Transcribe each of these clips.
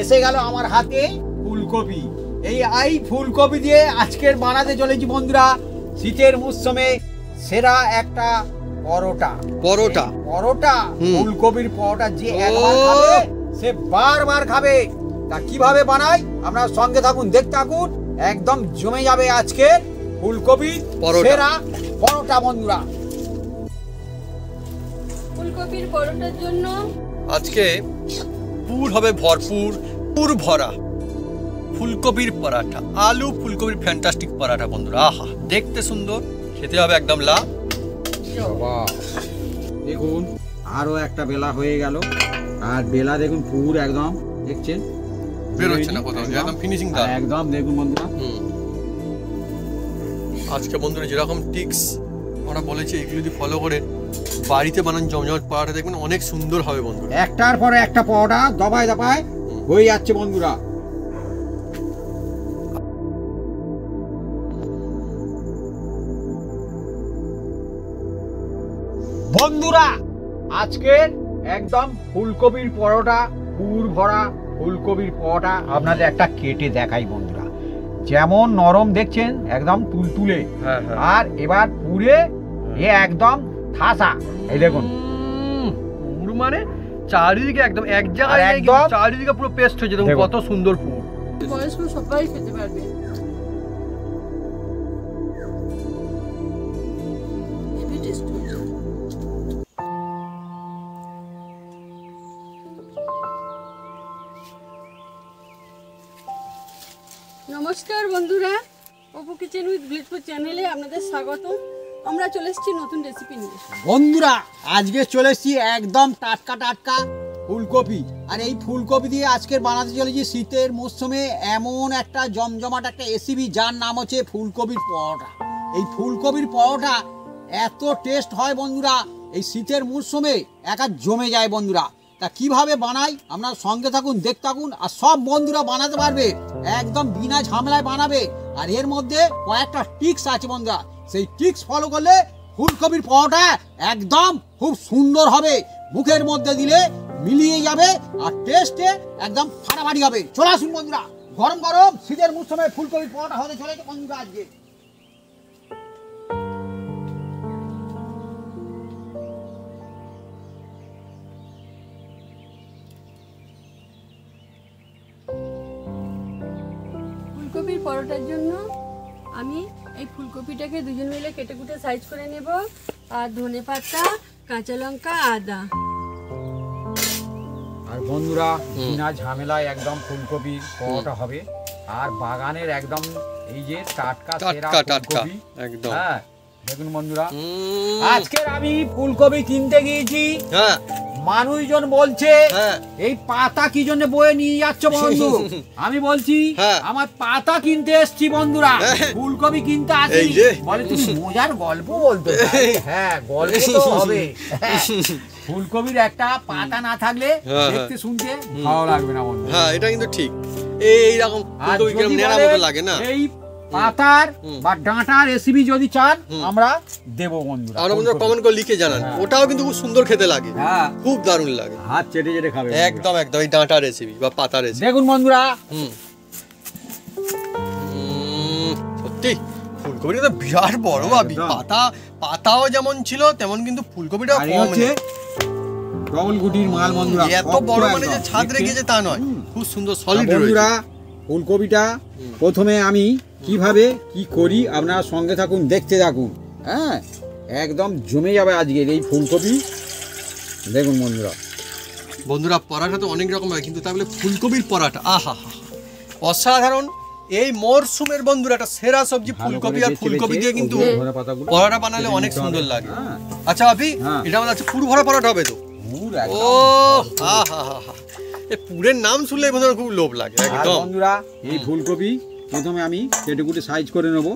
এসে গেল আমার হাতে ফুলকপি। এই ফুলকপি দিয়ে আজকের বানাতে চলেছি বন্ধুরা শীতের মৌসুমে সেরা একটা পরোটা। পরোটা ফুলকপির পরোটা যে একবার খাবে সে বারবার খাবে। তা কিভাবে বানাই আপনারা সঙ্গে থাকুন, দেখতে থাকুন, একদম জমে যাবে আজকে ফুলকপির সেরা পরোটা বন্ধুরা। ফুলকপির পরোটার জন্য আজকে পুর হবে ভরপুর, পুর ভরা ফুলকপির পরাঠা, আলু ফুলকপির ফ্যান্টাস্টিক পরাঠা বন্ধুরা। আহা, দেখতে সুন্দর, খেতে হবে একদম লাভ। দেখুন আরো একটা বেলা হয়ে গেল, আর বেলা দেখুন পুর একদম দেখছেন বের হচ্ছে না কোথাও, একদম ফিনিশিং দাও একদম। দেখুন বন্ধুরা আজকে বন্ধুরা যেরকম টিক্স আমরা বলেছি এগুলো যদি ফলো করে বাড়িতে বানান জমজমাট পরোটা দেখবেন অনেক সুন্দর হবে বন্ধুরা। একটার পরে একটা পরোটা দবায় দবায় হয়ে যাচ্ছে বন্ধুরা। বন্ধুরা আজকের একদম ফুলকপির পরোটা, পুর ভরা ফুলকপির পরোটা আপনাদের একটা কেটে দেখাই বন্ধুরা। যেমন নরম দেখছেন একদম তুলতুলে, আর এবার পুরে এ একদম ঠাসা। এই দেখুন পুর মানে চারিদিকে একদম এক জায়গায় একদম চারিদিকে পুরো পেস্ট হয়ে যেত। কত সুন্দর পুর, বয়স্ক সবাই খেতে পারবে। নমস্কার বন্ধুরা, অপু কিচেন উইথ ভিলেজপুর চ্যানেলে আপনাদের স্বাগত। আমরা চলে এসেছি নতুন রেসিপি নিয়ে। বন্ধুরা আজকে চলে এসেছি একদম টাটকা টাটকা ফুলকপি, আর এই ফুলকপি দিয়ে আজকের বানাতে চলেছি শীতের মৌসুমে এমন একটা জমজমাট একটা রেসিপি যার নাম হচ্ছে ফুলকপির পরোটা। এই ফুলকপির পরোটা এত টেস্ট হয় বন্ধুরা, এই শীতের মৌসুমে একা জমে যায় বন্ধুরা। তা কিভাবে বানাই আপনার সঙ্গে থাকুন, দেখতে থাকুন, আর সব বন্ধুরা বানাতে পারবে, একদম বিনা ঝামেলায় বানাবে। আর এর মধ্যে কয়েকটা টিক্স আছে বন্ধুরা, সেই টিক্স ফলো করলে ফুলকপির পরোটা একদম খুব সুন্দর হবে, মুখের মধ্যে দিলে মিলিয়ে যাবে, আর টেস্টে একদম ফাটাফাটি হবে। চলে আসুন বন্ধুরা, গরম গরম শীতের মৌসুমে ফুলকপির পরোটা হতে চলেছে বন্ধুরা আজকে। ফুলকপির পরোটার জন্য আমি এই ফুলকপিটাকে দুজন মিলে কেটে কুটে সাইজ করে নেব, আর ধনেপাতা, কাঁচা লঙ্কা, আদা। আর বন্ধুরা বিনা ঝামেলায় একদম ফুলকপির পরোটা হবে, আর বাগানের একদম এই যে টাটকা ফুলকপি একদম। হ্যাঁ দেখুন বন্ধুরা, আজকের আমি ফুলকপি কিনতে গিয়েছি, মানুষজন বলছে এই পাতা কি জন্য বয়ে নিয়ে যাচ্ছ বন্ধু? আমি বলছি আমার পাতা কিনতে এসছি বন্ধুরা, ফুলকপি কিনতে আসি। বলে তুমি মজার গল্প বলতে? হ্যাঁ গল্প তো হবে, ফুলকপির একটা পাতা না থাকলে দেখতে শুনতে ভালো লাগবে না বন্ধু। হ্যাঁ এটা কিন্তু ঠিক, এইরকম ফুলকপি কিরকম নেড়া মতো লাগে না। এই পাতার বা ডাঁটার রেসিপি যদি চান আমরা দেবো বন্ধুরা, আমরা বন্ধুরা কমেন্ট করে লিখে জানান। ওটাও কিন্তু খুব সুন্দর খেতে লাগে, খুব দারুণ লাগে, হাত চেটে চেটে খাবে একদম একদম। এই ডাঁটার রেসিপি বা পাতার রেসিপি দেখুন বন্ধুরা। সত্যি ফুলকপিটা তো বিরাট বড় ভাবি, পাতাও যেমন ছিল তেমন কিন্তু ফুলকপিটাও কম নেই, ডবল গুটির মাল বন্ধুরা। এত বড় মানে যে ছাদ রেখেছে তা নয়, খুব সুন্দর সলিড বন্ধুরা। ফুলকপিটা প্রথমে আমি কিভাবে কি করি আপনারা সঙ্গে থাকুন, দেখতে থাকুন। হ্যাঁ একদম জমে যাবে আজকের এই ফুলকপি। দেখুন বন্ধুরা পরাঠা তো অনেক রকম হয়, কিন্তু তাই বলে ফুলকপির পরাঠা আহা হা অসাধারণ। এই মরশুমের বন্ধুরা একটা সেরা সবজি ফুলকপি, আর ফুলকপি দিয়ে কিন্তু পরাঠা বানালে অনেক সুন্দর লাগে। আচ্ছা আপনি এটা আমাদের আচ্ছা পুর ভরা পরাঠা হবে তো? ও হা হা হা, এই পুরের নাম শুনলে বন্ধুরা খুব লোভ লাগে একদম। বন্ধুরা এই ফুলকপি প্রথমে আমি কেটে কুটে সাইজ করে নেব।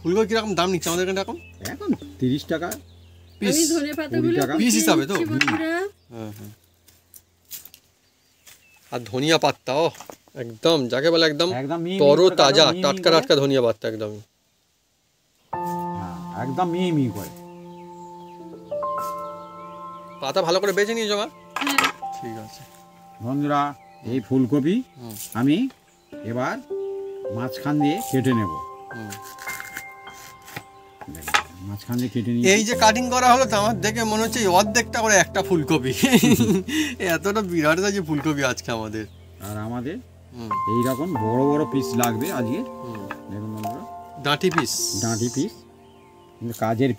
ফুলকপি কিরকম দাম নিচ্ছে আমাদের এখানে এখন? এখন 30 টাকা পিস, পিস হিসাবে তো। আর ধনিয়া পাতা, ও একদম যাকে বলে একদম তরো তাজা টাটকা টাটকা ধনিয়া পাতা, একদম একদম মিহি মিহি করে। পাতা ভালো করে বেছে নিয়ে জমা। ঠিক আছে বন্ধুরা, এই ফুলকপি আমি এবার মাঝখান দিয়ে কেটে নেব। মাঝখান দিয়ে কেটে নিয়ে এই যে কাটিং করা হলো তো আমার দেখে মনে হচ্ছে এই অর্ধেকটা করে একটা ফুলকপি। এতটা বিরাট যে ফুলকপি আজকে আমাদের। আর আমাদের এই রকম বড় বড় পিস লাগবে আজকে। দেখুন বন্ধুরা, ডাঁটি পিস কিন্তু কাজের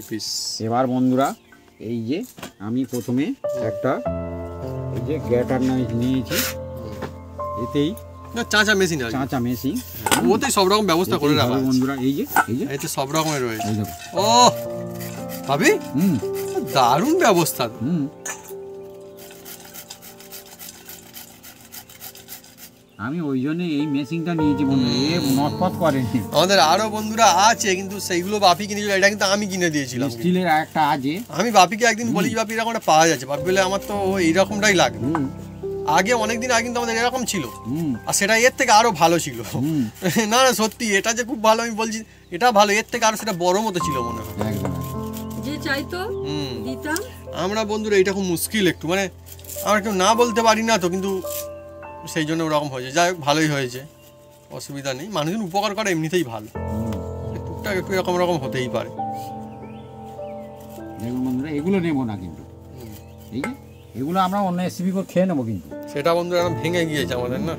পিস। এবার বন্ধুরা, এই যে আমি প্রথমে একটা এই যে গ্রেটার নিয়েছি, এতেই চাঁচা মেশিন আছে, চাঁচা মেশিন, ওতেই সব রকম ব্যবস্থা করে রাখা আছে বন্ধুরা। এই যে এতে সব রকমের রয়েছে। এই দেখো, ও ভাবি দারুণ ব্যবস্থা। আমি ওই জন্য এই মেশিনটা নিয়েছি বন্ধুরা, এ নটপট করেনি। আমাদের আরো বন্ধুরা আছে কিন্তু সেইগুলো বাপি কিনেছিল, এটা কিন্তু আমি কিনে দিয়েছিলাম। স্টিলের একটা আছে, আমি বাপিকে একদিন বলি বাপি এরকম একটা পাওয়া যাচ্ছে, বাপি বলে আমার তো এইরকমটাই লাগবে। আগে অনেকদিন আগে কিন্তু আমাদের এরকম ছিল, আর সেটা এর থেকে আরো ভালো ছিল। না না সত্যি এটা যে খুব ভালো, আমি বলছি এটা ভালো, এর থেকে আরো সেটা বড় মতো ছিল মনে হয়। যে চাইতো দিতাম। আমরা বন্ধুরা এটা খুব মুশকিল একটু, মানে আমরা কেউ না বলতে পারি না তো, কিন্তু সেই জন্য ওরকম হয়েছে। যাই হোক ভালোই হয়েছে, অসুবিধা নেই। মানুষজন উপকার করে এমনিতেই ভালো, টুকটাক একটু এরকম রকম হতেই পারে। দেখুন বন্ধুরা, এগুলো নেবো না কিন্তু, এই যে এগুলো আমরা অন্য রেসিপি করে খেয়ে নেবো কিন্তু। সেটা বন্ধুরা এখন ভেঙে গিয়েছে আমাদের, না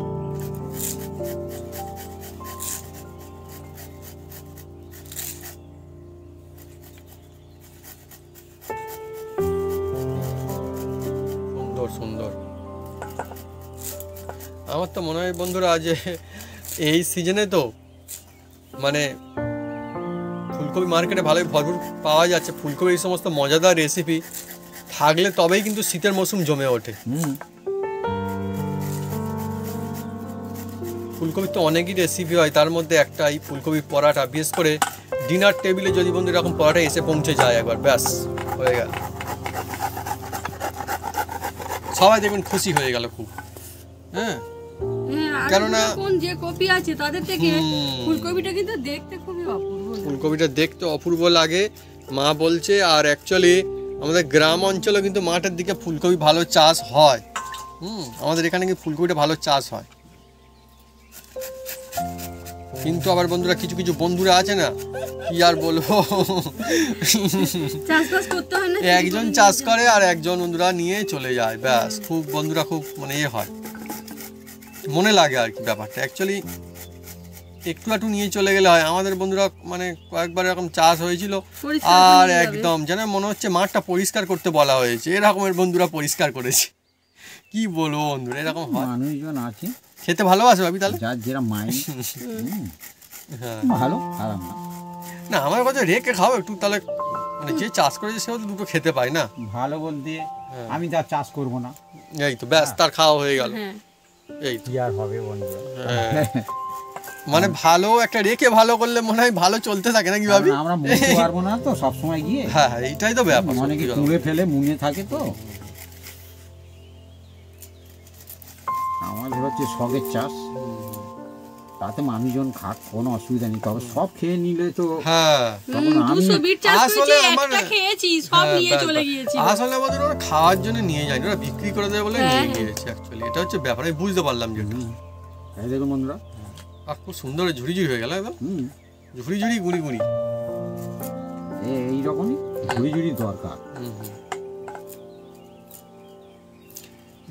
সুন্দর সুন্দর। আমার তো মনে হয় বন্ধুরা যে এই সিজনে তো মানে ফুলকপি মার্কেটে ভালোই ভরপুর পাওয়া যাচ্ছে। ফুলকপির এই সমস্ত মজাদার রেসিপি থাকলে তবেই কিন্তু শীতের মৌসুম জমে ওঠে। ফুলকপির তো অনেকই রেসিপি হয়, তার মধ্যে একটা এই ফুলকপির পরাটা। বিশেষ করে ডিনার টেবিলে যদি বন্ধু এরকম পরাটা এসে পৌঁছে যায় একবার, ব্যাস হয়ে গেল, সবাই দেখুন খুশি হয়ে গেল খুব। হ্যাঁ কেননা যে কপি আছে তাদের থেকে ফুলকপিটা কিন্তু দেখতে খুবই অপূর্ব, ফুলকপিটা দেখতে অপূর্ব লাগে মা বলছে। আর অ্যাকচুয়ালি আমাদের গ্রাম অঞ্চলে কিন্তু মাঠের দিকে ফুলকপি ভালো চাষ হয়। আমাদের এখানে কি ফুলকপিটা ভালো চাষ হয়, কিন্তু আবার বন্ধুরা কিছু কিছু বন্ধুরা আছে না, কি আর বলবো, চাষবাস করতে হয় না, একজন চাষ করে আর একজন বন্ধুরা নিয়ে চলে যায়, ব্যাস খুব বন্ধুরা খুব মানে হয়, মনে লাগে আর কি ব্যাপারটা। অ্যাকচুয়ালি একটু একটু নিয়ে চলে গেলে হয়। আমাদের বন্ধুরা মানে কয়েকবার এরকম চাষ হয়েছিল, আর একদম যেন মনে হচ্ছে মাঠটা পরিষ্কার করতে বলা হয়েছে, এরকমের বন্ধুরা পরিষ্কার করেছে। কি বলবো বন্ধুরা, এরকম হয়। মানুষজন আছে খেতে ভালোবাসে ভাবি, তাহলে যার যেটা মাইন্ড ভালো খারাপ না। না আমার কথা রেখে খাও একটু, তাহলে মানে যে চাষ করেছে সেও তো দুটো খেতে পায় না। ভালো বলতে আমি তার চাষ করবো না, এই তো ব্যাস তার খাওয়া হয়ে গেল, এই তো কি আর হবে বন্ধুরা। মানে ভালো একটা রেখে ভালো করলে মনে হয় ভালো চলতে থাকে নাকি ভাবি, আমরা মুড়তে পারবো না তো সব সময় গিয়ে। হ্যাঁ এইটাই তো ব্যাপার, অনেকে কুড়ে ফেলে মুড়ে থাকে তো। আমাদের হচ্ছে শখের চাষ, তাতে মানুষজন খাক কোনো অসুবিধা নেই, তবে সব খেয়ে নিলে তো হ্যাঁ তখন আমি আসলে আমার খেয়েছি সব নিয়ে চলে গিয়েছি। আসলে আমাদের ওরা খাওয়ার জন্য নিয়ে যায়, ওরা বিক্রি করে দেয় বলে নিয়ে গিয়েছে। অ্যাকচুয়ালি এটা হচ্ছে ব্যাপার, আমি বুঝতে পারলাম যেটা। এই দেখুন বন্ধুরা, আর খুব সুন্দর ঝুড়ি ঝুড়ি হয়ে গেল একদম, ঝুড়ি ঝুড়ি গুঁড়ি গুঁড়ি, এইরকমই ঝুড়ি ঝুড়ি দরকার।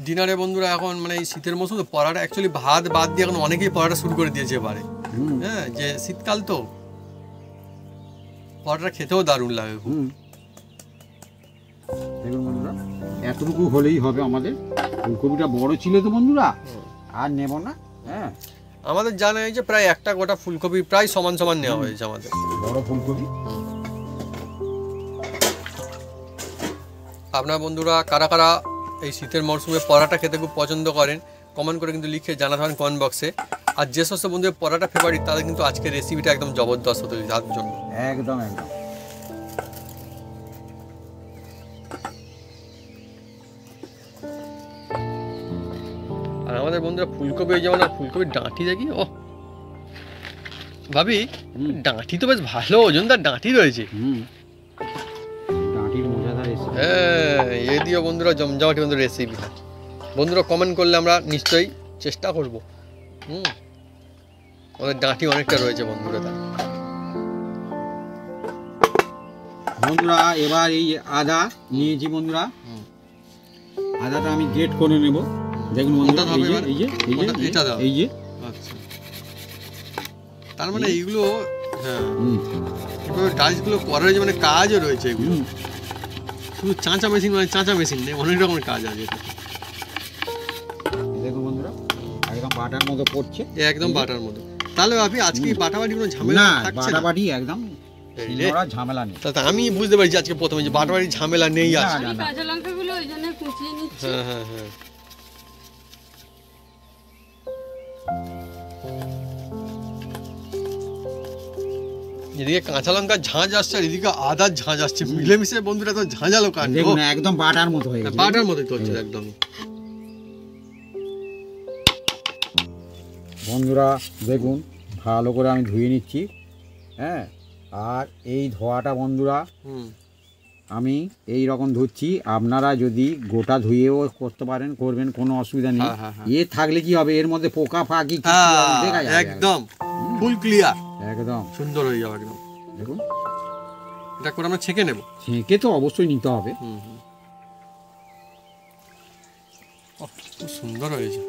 ডিনারে বন্ধুরা এখন মানে এই শীতের মৌসুম তো পরাটা অ্যাকচুয়ালি ভাত বাদ দিয়ে এখন অনেকেই পরাটা শুরু করে দিয়েছে এবারে। হ্যাঁ যে শীতকাল তো পরাটা খেতেও দারুণ লাগে খুব। দেখুন বন্ধুরা, এতটুকু হলেই হবে আমাদের। ফুলকপিটা বড় ছিল তো বন্ধুরা, আর নেব না। হ্যাঁ আমাদের জানা হয়েছে প্রায় একটা গোটা ফুলকপি প্রায় সমান সমান নেওয়া হয়েছে আমাদের, বড় ফুলকপি। আপনার বন্ধুরা কারা কারা এই শীতের মরশুমে পরাটা খেতে খুব পছন্দ করেন কমেন্ট করে কিন্তু লিখে জানাতে পারেন কমেন্ট বক্সে। আর যে সমস্ত বন্ধুদের পরাটা ফেভারিট তাদের কিন্তু আজকের রেসিপিটা একদম জবরদস্ত হতে তার জন্য একদম একদম। আর আমাদের বন্ধুরা ফুলকপি যেমন ফুলকপির ডাঁটি দেখি, ও ভাবি ডাঁটি তো বেশ ভালো ওজনদার ডাঁটি রয়েছে। ডাঁটির মজাদার রেসিপি। হ্যাঁ এই দিয়ে বন্ধুরা জমজমাটি বন্ধুরা রেসিপি। বন্ধুরা কমেন্ট করলে আমরা নিশ্চয়ই চেষ্টা করব। আমাদের ডাঁটি অনেকটা রয়েছে বন্ধুরা। তার বন্ধুরা এবার এই আদা নিয়েছি বন্ধুরা, আদাটা আমি গ্রেট করে নেব। দেখুন বন্ধুরা এই যে আচ্ছা, তার মানে এইগুলো হ্যাঁ কাজগুলো করার যে মানে কাজও রয়েছে এগুলো, শুধু চাঁচা মেশিন মানে চাঁচা মেশিন নেই, অনেক রকমের কাজ আছে। দেখুন বন্ধুরা একদম বাটার মতো পড়ছে, একদম বাটার মতো। তাহলে আপনি আজকে বাটাবাটি কোনো ঝামেলা থাকছে না? বাটাবাটি একদম ঝামেলা নেই। আমি বুঝতে পারছি আজকে প্রথমে যে বাটাবাটি ঝামেলা নেই আছে। কাঁচা লঙ্কাগুলো ওই জন্য কুচিয়ে নিচ্ছি। হ্যাঁ হ্যাঁ হ্যাঁ। এদিকে কাঁচা লঙ্কার ঝাঁঝ আসছে আর এদিকে আদার ঝাঁঝ আসছে, মিলেমিশে বন্ধুরা তো ঝাঁঝালো কাণ্ড। দেখুন একদম বাটার মতো হয়ে গেছে, বাটার মতোই চলছে একদম। বন্ধুরা দেখুন ভালো করে আমি ধুয়ে নিচ্ছি। হ্যাঁ, আর এই ধোয়াটা বন্ধুরা আমি এই রকম ধুচ্ছি, আপনারা যদি গোটা ধুয়েও করতে পারেন করবেন, কোনো অসুবিধা নেই। এ থাকলে কি হবে, এর মধ্যে পোকা ফাঁকি দেখা যায়, একদম ফুল ক্লিয়ার, একদম সুন্দর হয়ে যাবে একদম। দেখুন এটা করে আমরা ছেঁকে নেব। ছেঁকে তো অবশ্যই নিতে হবে। খুব সুন্দর হয়েছে।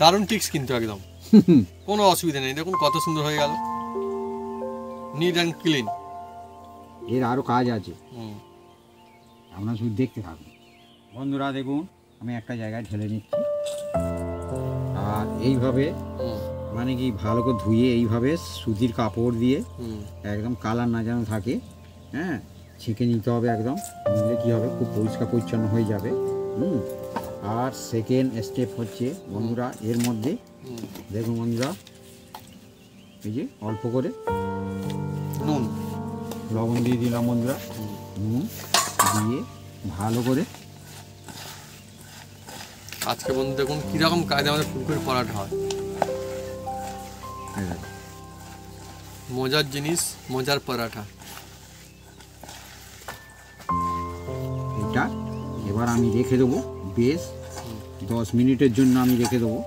দারুণ টিক্স কিন্তু একদম কোনো অসুবিধা নেই। দেখুন কত সুন্দর হয়ে গেল, নিট অ্যান্ড ক্লিন। এর আরো কাজ আছে, আপনারা শুধু দেখতে থাকুন। বন্ধুরা দেখুন আমি একটা জায়গায় ঢেলে নিচ্ছি, আর এইভাবে মানে কি ভালো করে ধুয়ে এইভাবে সুতির কাপড় দিয়ে একদম কালার না যেন থাকে, হ্যাঁ ছেঁকে নিতে হবে একদম। নিলে কী হবে, খুব পরিষ্কার পরিচ্ছন্ন হয়ে যাবে। আর সেকেন্ড স্টেপ হচ্ছে বন্ধুরা এর মধ্যে দেখুন বন্ধুরা এই যে অল্প করে নুন লবণ দিয়ে দিলাম বন্ধুরা, নুন দিয়ে ভালো করে। আজকে বন্ধু দেখুন কিরকম কাজে আমাদের ফুলকপির পরাঠা হয়। মজার জিনিস, মজার পরাঠা। এটা এবার আমি রেখে দেবো বেশ 10 মিনিটের জন্য আমি রেখে দেবো।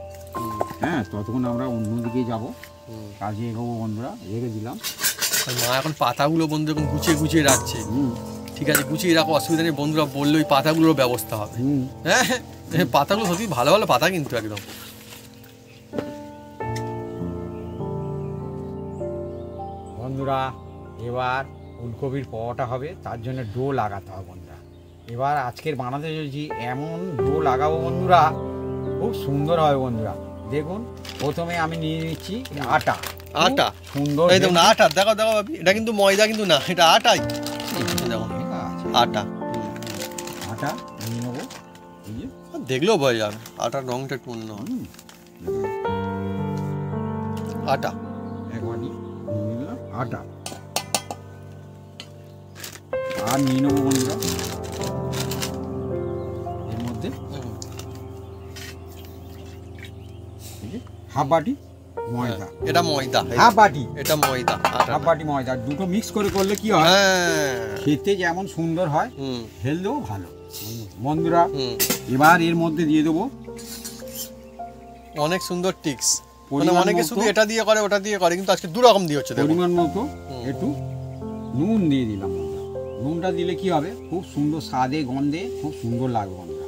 হ্যাঁ, ততক্ষণ আমরা অন্যদিকে যাব, কাজে এগোবো বন্ধুরা। রেখে দিলাম। মা এখন পাতাগুলো বন্ধু এখন গুছিয়ে গুছিয়ে রাখছে। ঠিক আছে, গুছিয়ে রাখো, অসুবিধা নেই। বন্ধুরা বললো ওই পাতাগুলোর ব্যবস্থা হবে। হ্যাঁ হ্যাঁ, পাতাগুলো সত্যি ভালো ভালো পাতা কিন্তু একদম। বন্ধুরা এবার ফুলকপির পরোটা হবে, তার জন্য ডো লাগাতে হবে বন্ধুরা। এবার আজকের বানাতে চলছি এমন ডো লাগাবো বন্ধুরা, খুব সুন্দর হবে বন্ধুরা। দেখুন প্রথমে আমি নিয়ে নিচ্ছি আটা। আটা সুন্দর, এই দেখুন আটা, দেখো দেখো এটা কিন্তু ময়দা কিন্তু না, এটা আটাই। দেখুন আটা, আটা নিয়ে নেবো। এই যে দেখলেও বোঝা যাবে আটার রংটা একটু অন্য। আটা একবারই নিয়ে নিলাম আটা, আর নিয়ে নেবো বন্ধুরা এর মধ্যে হাফ বাটি ময়দা। এটা ময়দা, হাফ বাটি, এটা ময়দা, হাফ বাটি ময়দা। দুটো মিক্স করে করলে কি হয়, খেতে যেমন সুন্দর হয় হেলতেও ভালো বন্ধুরা। এবার এর মধ্যে দিয়ে দেবো অনেক সুন্দর টিক্স। মানে অনেকে শুধু এটা দিয়ে করে ওটা দিয়ে করে, কিন্তু আজকে দু রকম দিয়ে হচ্ছে। পরিমাণ মতো একটু নুন দিয়ে দিলাম বন্ধুরা। নুনটা দিলে কি হবে, খুব সুন্দর স্বাদে গন্ধে খুব সুন্দর লাগবে বন্ধুরা।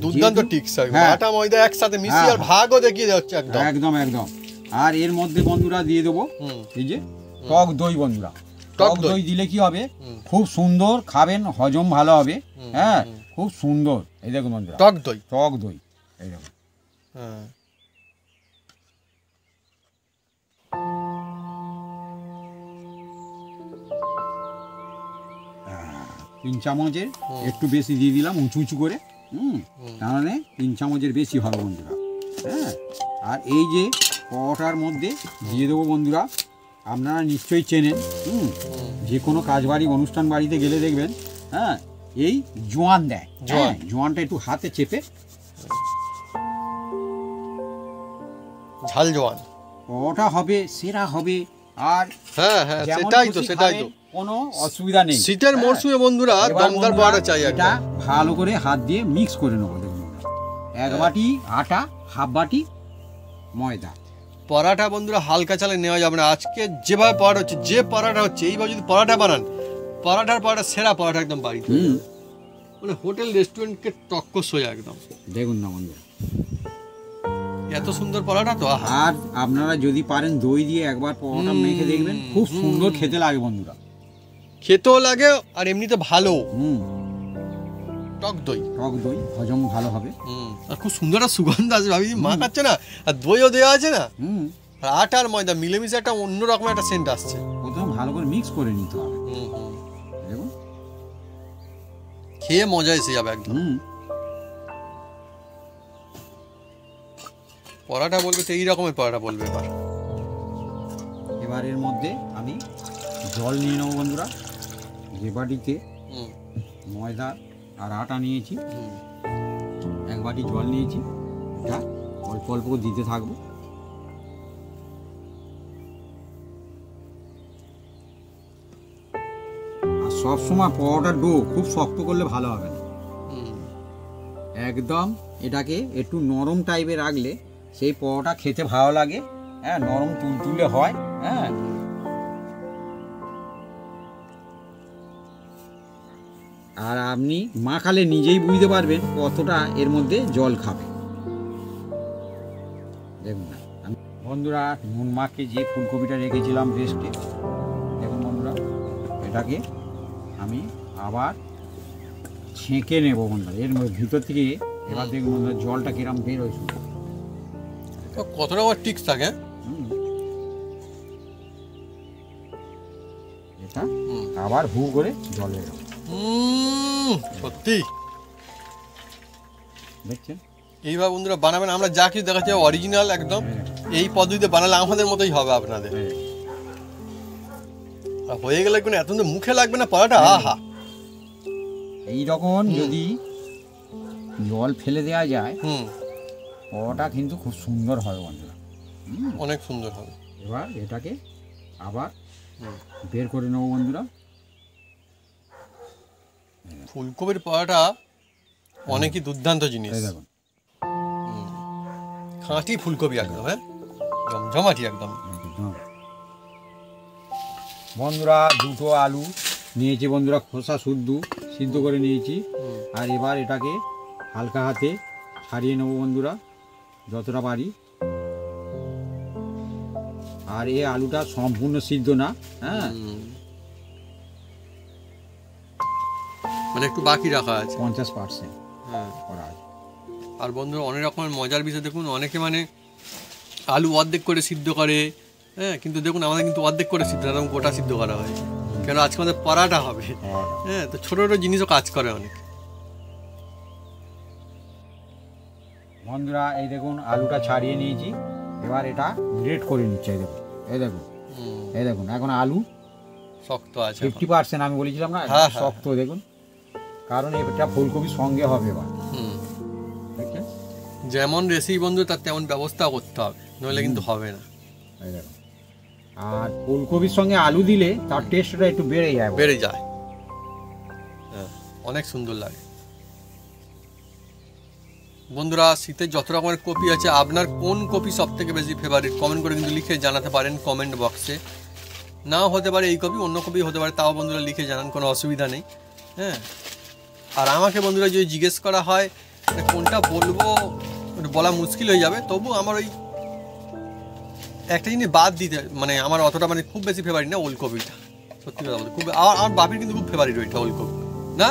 দুর্দান্ত টিক্স, আটা ময়দা একসাথে মিশিয়ে আর ভাগও দেখিয়ে যাচ্ছে একদম একদম একদম। আর এর মধ্যে বন্ধুরা দিয়ে দেবো এই যে টক দই বন্ধুরা। টক দই দিলে কি হবে, খুব সুন্দর খাবেন, হজম ভালো হবে। হ্যাঁ, খুব সুন্দর। এই দেখুন বন্ধুরা টক দই, টক দই এই দেখুন। হ্যাঁ 3 চামচের একটু বেশি দিয়ে দিলাম উঁচু উঁচু করে। তাহলে 3 চামচের বেশি হবে বন্ধুরা। হ্যাঁ, আর এই যে পরোটার মধ্যে দিয়ে দেবো বন্ধুরা, আপনারা নিশ্চয়ই চেনেন, যে কোনো কাজ বাড়ি অনুষ্ঠান বাড়িতে গেলে দেখবেন, হ্যাঁ এই জোয়ান দেয়। জোয়ানটা একটু হাতে চেপে ঝাল জওয়ান। পরোটা হবে, সেরা হবে, আর হ্যাঁ হ্যাঁ, যেমন সেটাই তো খুশি সেটাই তো। খাবেন, কোনো অসুবিধা নেই। শীতের হ্যাঁ। মরশুমে বন্ধুরা এবার দমদার বন্ধুরা, পরোটা চাই এটা একটা। ভালো করে হাত দিয়ে মিক্স করে নেবো। দেখুন বন্ধুরা, এক বাটি আটা, হাফ বাটি ময়দা। পরাটা বন্ধুরা হালকা চালে নেওয়া যাবে না। আজকে যেভাবে পরাটা হচ্ছে, যে পরাটা হচ্ছে, এইভাবে যদি পরাটা বানান, পরাটা সেরা পরাটা একদম বাড়িতে, মানে হোটেল রেস্টুরেন্টকে টক্কর সোজা একদম। দেখুন না বন্ধুরা, এত সুন্দর পরাটা তো, আহা। আর আপনারা যদি পারেন দই দিয়ে একবার পরোটা মেখে দেখবেন, খুব সুন্দর খেতে লাগে বন্ধুরা। খেতেও লাগে আর এমনিতে ভালো। টক দই, টক দই হজম ভালো হবে। আর খুব সুন্দর একটা সুগন্ধ আছে, ভাবি মা খাচ্ছে না, আর দইও দেওয়া আছে না, আর আটা আর ময়দা মিলেমিশে একটা অন্যরকম একটা সেন্ট আসছে। প্রথম ভালো করে মিক্স করে নিতে হবে। দেখুন, খেয়ে মজা এসে যাবে একদম। পরাটা বলবে তো এই রকমের পরাটা বলবে। এবার এর মধ্যে আমি জল নিয়ে নেবো বন্ধুরা। যে বাটিতে ময়দা আর আটা নিয়েছি, এক বাটি জল নিয়েছি, এটা অল্প অল্প দিতে থাকবো। আর সবসময় পরোটার ডো খুব শক্ত করলে ভালো হবে না, একদম এটাকে একটু নরম টাইপের রাখলে সেই পরোটা খেতে ভালো লাগে। হ্যাঁ, নরম তুলতুলে হয়। হ্যাঁ, আর আপনি মাখালে নিজেই বুঝতে পারবেন কতটা এর মধ্যে জল খাবে। দেখুন না, আমি বন্ধুরা নুন মাখিয়ে যে ফুলকপিটা রেখেছিলাম রেস্টে, দেখুন বন্ধুরা, এটাকে আমি আবার ছেঁকে নেব বন্ধুরা এর মধ্যে ভিতর থেকে। এবার দেখুন বন্ধুরা জলটা কিরম বেরোয় শুধু। কত রকম টিক্স থাকে। এটা আবার হু করে জল বেরোবে। সত্যি দেখছেন, এইভাবে বন্ধুরা বানাবেন। আমরা যা কিছু দেখাচ্ছি অরিজিনাল একদম, এই পদ্ধতিতে বানালে আমাদের মতোই হবে আপনাদের। আর হয়ে গেলে কোনো এত মুখে লাগবে না পরাটা, আহা। এইরকম যদি জল ফেলে দেওয়া যায়, পরোটা কিন্তু খুব সুন্দর হবে বন্ধুরা, অনেক সুন্দর হবে। এবার এটাকে আবার বের করে নেবো বন্ধুরা। ফুলকপির পরোটা অনেকই দুর্দান্ত জিনিস। দেখুন, খাঁটি ফুলকপি একদম, হ্যাঁ, জমজমাটি একদম। বন্ধুরা দুটো আলু নিয়েছি বন্ধুরা, খোসা সিদ্ধ করে নিয়েছি। আর এবার এটাকে হালকা হাতে ছাড়িয়ে নেবো বন্ধুরা যতটা পারি। আর এই আলুটা সম্পূর্ণ সিদ্ধ না, হ্যাঁ, মানে একটু বাকি রাখা আছে, 50% করা আছে। আর বন্ধুরা অনেক রকমের মজার বিষয় দেখুন, অনেকে মানে আলু অর্ধেক করে সিদ্ধ করে, হ্যাঁ, কিন্তু দেখুন আমাদের কিন্তু অর্ধেক করে সিদ্ধ না, গোটা সিদ্ধ করা হয়, কেন আজকে আমাদের পরাটা হবে। হ্যাঁ, তো ছোটো ছোটো জিনিসও কাজ করে অনেক। বন্ধুরা এই দেখুন আলুটা ছাড়িয়ে নিয়েছি, এবার এটা গ্রেট করে নিচ্ছে। এই দেখুন, এই দেখুন এখন আলু শক্ত আছে 50%, আমি বলেছিলাম না শক্ত। দেখুন, কারণ এটা ফুলকপির সঙ্গে হবে এবার। দেখছেন, যেমন রেসিপি বন্ধু তার তেমন ব্যবস্থা করতে হবে, নইলে কিন্তু হবে না। এই দেখুন, আর ফুলকপির সঙ্গে আলু দিলে তার টেস্টটা একটু বেড়ে যায়। হ্যাঁ, অনেক সুন্দর লাগে। বন্ধুরা শীতের যত রকমের কপি আছে, আপনার কোন কপি সব থেকে বেশি ফেভারিট কমেন্ট করে কিন্তু লিখে জানাতে পারেন কমেন্ট বক্সে। নাও হতে পারে এই কপি, অন্য কপি হতে পারে, তাও বন্ধুরা লিখে জানান, কোনো অসুবিধা নেই। হ্যাঁ, আর আমাকে বন্ধুরা যদি জিজ্ঞেস করা হয় কোনটা বলবো, বলা মুশকিল হয়ে যাবে, তবু আমার ওই একটা জিনিস বাদ দিতে, মানে আমার অতটা মানে খুব বেশি ফেভারিট না ওলকপিটা, সত্যি কথা বলতে। খুব আমার বাপির কিন্তু খুব ফেভারিট ওইটা ওলকপি না।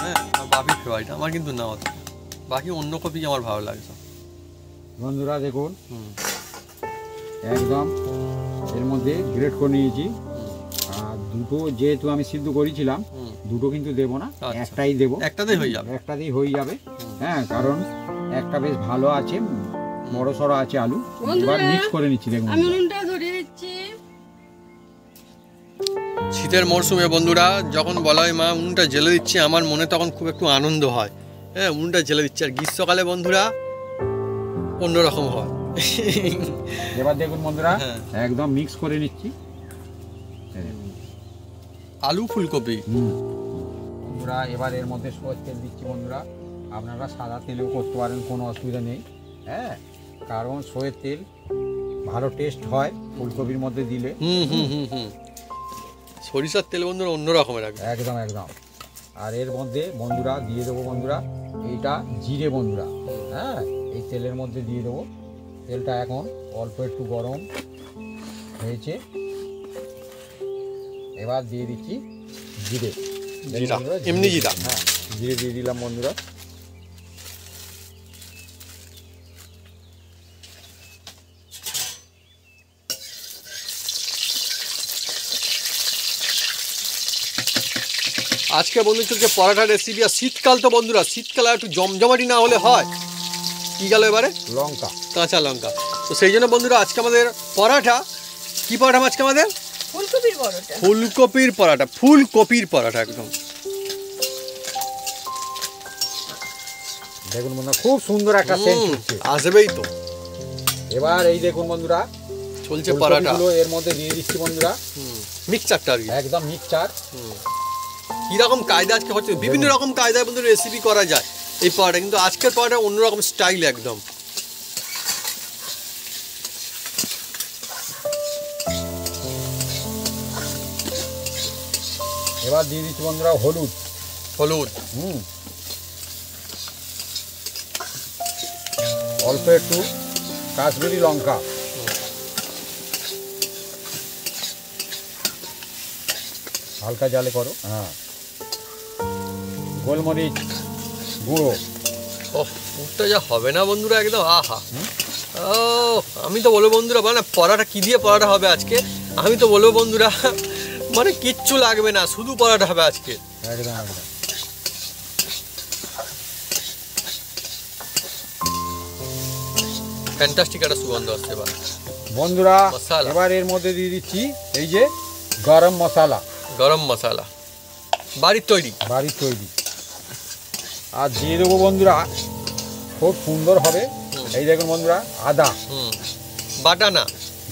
হ্যাঁ, আমার বাপির ফেভারিট, আমার কিন্তু না অত। বাকি অন্য কপি আমার ভালো লাগে সব। বন্ধুরা দেখুন একদম এর মধ্যে গ্রেট করে নিয়েছি। আর দুটো যেহেতু আমি সিদ্ধ করেছিলাম, দুটো কিন্তু দেবো না, একটাই দেবো, একটাতেই হয়ে যাবে। হ্যাঁ, কারণ একটা বেশ ভালো আছে, বড় সড়ো আছে আলু। এবার মিক্স করে নিচ্ছি। দেখুন আমি উনুনটা ধরিয়ে দিচ্ছি। শীতের মরশুমে বন্ধুরা যখন বলা হয় মা উনুনটা জ্বেলে দিচ্ছি, আমার মনে তখন খুব একটু আনন্দ হয়। হ্যাঁ, উনুনটা জ্বেলে দিচ্ছি। আর গ্রীষ্মকালে বন্ধুরা অন্যরকম হয়, এবার দেখুন বন্ধুরা হ্যাঁ। একদম মিক্স করে নিচ্ছি। আলু ফুলকপি। বন্ধুরা এবার এর মধ্যে সরষের তেল দিচ্ছি বন্ধুরা, আপনারা সাদা তেলেও করতে পারেন, কোনো অসুবিধা নেই। হ্যাঁ, কারণ সরষের তেল ভালো টেস্ট হয় ফুলকপির মধ্যে দিলে। সরিষার তেল বন্ধুরা অন্য রকমের একদম একদম। আর এর মধ্যে বন্ধুরা দিয়ে দেবো বন্ধুরা এইটা জিরে বন্ধুরা। হ্যাঁ, এই তেলের মধ্যে দিয়ে দেবো। তেলটা এখন অল্প একটু গরম হয়েছে, এবার দিয়ে দিচ্ছি জিরে। জিরা, এমনি জিরা। হ্যাঁ, জিরে দিয়ে দিলাম বন্ধুরা। আজকে বন্ধু চলছে পরাঠা রেসিপি। আর শীতকাল তো বন্ধুরা, শীতকালে একটু জমজমাটি না হলে হয় কি গেল এবারে লঙ্কা, কাঁচা লঙ্কা। তো সেই জন্য বন্ধুরা আজকে আমাদের পরাঠা, কি পরাঠা আজকে আমাদের? ফুলকপির পরোটা। ফুলকপির পরাঠা, ফুলকপির পরাঠা একদম। দেখুন বন্ধুরা খুব সুন্দর একটা সেন্ট হচ্ছে, আসবেই তো। এবার এই দেখুন বন্ধুরা চলছে পরাঠা, ফুলকপিগুলো এর মধ্যে দিয়ে দিচ্ছি বন্ধুরা। মিক্সচারটা আর কি একদম মিক্সচার। কিরকম কায়দা আজকে হচ্ছে, বিভিন্ন রকম কায়দায় বন্ধু রেসিপি করা যায় এই পরাঠা, কিন্তু আজকের পরাঠা অন্যরকম স্টাইল একদম। এবার দিয়ে দিচ্ছি বন্ধুরা হলুদ। হলুদ, অল্প একটু কাশ্মীরি লঙ্কা, হালকা জালে করো। হ্যাঁ, গোলমরিচ গুঁড়ো। ওহ পুরটা যা হবে না বন্ধুরা একদম, আহা। ও আমি তো বলবো বন্ধুরা, মানে পরাঠা কি দিয়ে পরাঠা হবে আজকে, আমি তো বলবো বন্ধুরা মানে কিচ্ছু লাগবে না, শুধু পরাঠা হবে আজকে একদম একদম। ফ্যান্টাস্টিক একটা সুগন্ধ আসছে এবার বন্ধুরা মশলা। এবার এর মধ্যে দিয়ে দিচ্ছি এই যে গরম মশলা, গরম মশলা বাড়ির তৈরি, বাড়ির তৈরি। আর দিয়ে দেবো বন্ধুরা খুব সুন্দর হবে, এই দেখুন বন্ধুরা আদা, বাটা না,